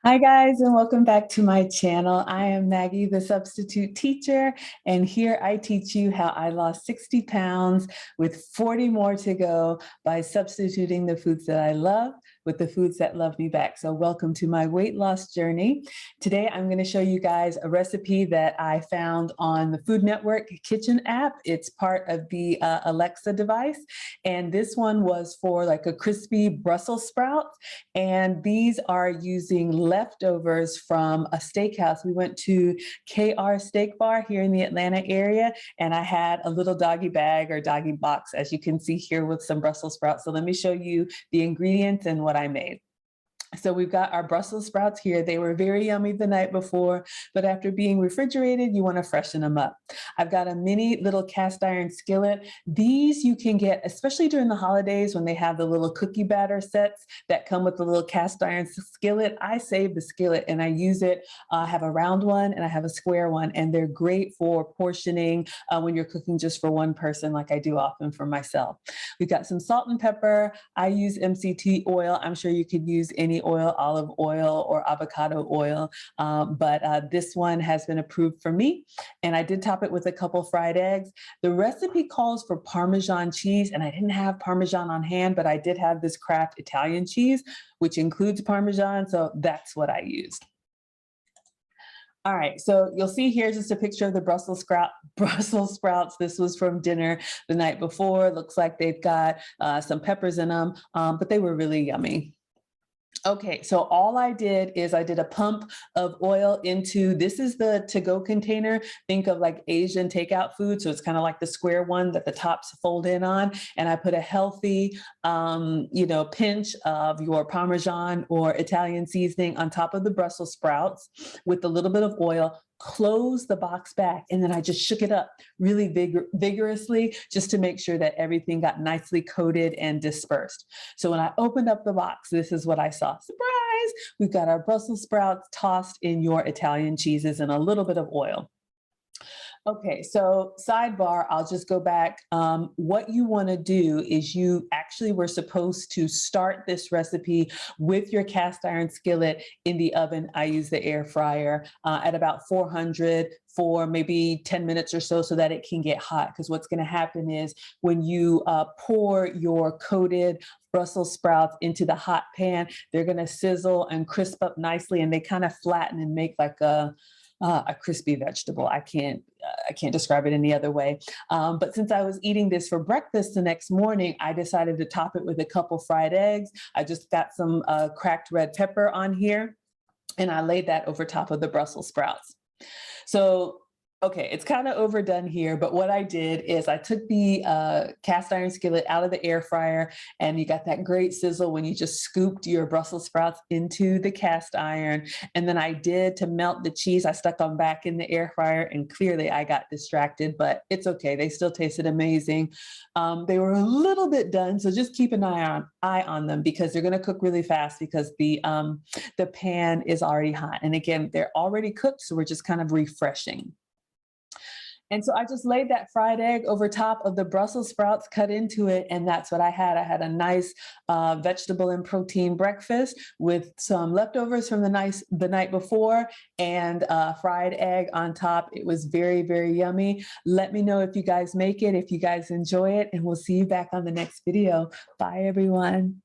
Hi guys, and welcome back to my channel. I am Maggie, the substitute teacher, and here I teach you how I lost 60 pounds with 40 more to go by substituting the foods that I love with the foods that love me back. So welcome to my weight loss journey. Today, I'm going to show you guys a recipe that I found on the Food Network Kitchen app. It's part of the Alexa device, and this one was for like a crispy Brussels sprout, and these are using leftovers from a steakhouse. We went to KR Steak Bar here in the Atlanta area, and I had a little doggy bag or doggy box, as you can see here, with some Brussels sprouts. So let me show you the ingredients and what I made. So we've got our Brussels sprouts here. They were very yummy the night before, but after being refrigerated, you want to freshen them up. I've got a mini little cast iron skillet. These you can get, especially during the holidays when they have the little cookie batter sets that come with the little cast iron skillet. I save the skillet and I use it. I have a round one and I have a square one, and they're great for portioning when you're cooking just for one person, like I do often for myself. We've got some salt and pepper. I use MCT oil. I'm sure you could use any oil, olive oil or avocado oil, but this one has been approved for me. And I did top it with a couple fried eggs. The recipe calls for Parmesan cheese, and I didn't have Parmesan on hand, but I did have this Kraft Italian cheese, which includes Parmesan, so that's what I used. All right, so you'll see here just a picture of the Brussels sprouts. This was from dinner the night before. Looks like they've got some peppers in them, but they were really yummy. Okay, so all I did is I did a pump of oil into, this is the to-go container. Think of like Asian takeout food. So it's kind of like the square one that the tops fold in on. And I put a healthy, pinch of your Parmesan or Italian seasoning on top of the Brussels sprouts with a little bit of oil. Close the box back, and then I just shook it up really vigorously just to make sure that everything got nicely coated and dispersed. So when I opened up the box, this is what I saw. Surprise! We've got our Brussels sprouts tossed in your Italian cheeses and a little bit of oil. Okay, so sidebar, I'll just go back. What you want to do is you actually were supposed to start this recipe with your cast iron skillet in the oven. I use the air fryer at about 400 for maybe 10 minutes or so that it can get hot. Because what's going to happen is when you pour your coated Brussels sprouts into the hot pan, they're going to sizzle and crisp up nicely, and they kind of flatten and make like a crispy vegetable. I can't describe it any other way. But since I was eating this for breakfast the next morning, I decided to top it with a couple fried eggs. I just got some cracked red pepper on here, and I laid that over top of the Brussels sprouts. So, okay, it's kind of overdone here, but what I did is I took the cast iron skillet out of the air fryer, and you got that great sizzle when you just scooped your Brussels sprouts into the cast iron. And then I did, to melt the cheese, I stuck them back in the air fryer, and clearly I got distracted, but it's okay. They still tasted amazing. They were a little bit done, so just keep an eye on them because they're going to cook really fast because the pan is already hot. And again, they're already cooked, so we're just kind of refreshing. And so I just laid that fried egg over top of the Brussels sprouts cut into it, and that's what I had. I had a nice vegetable and protein breakfast with some leftovers from the night before and fried egg on top. It was very, very yummy. Let me know if you guys make it, if you guys enjoy it, and we'll see you back on the next video. Bye, everyone.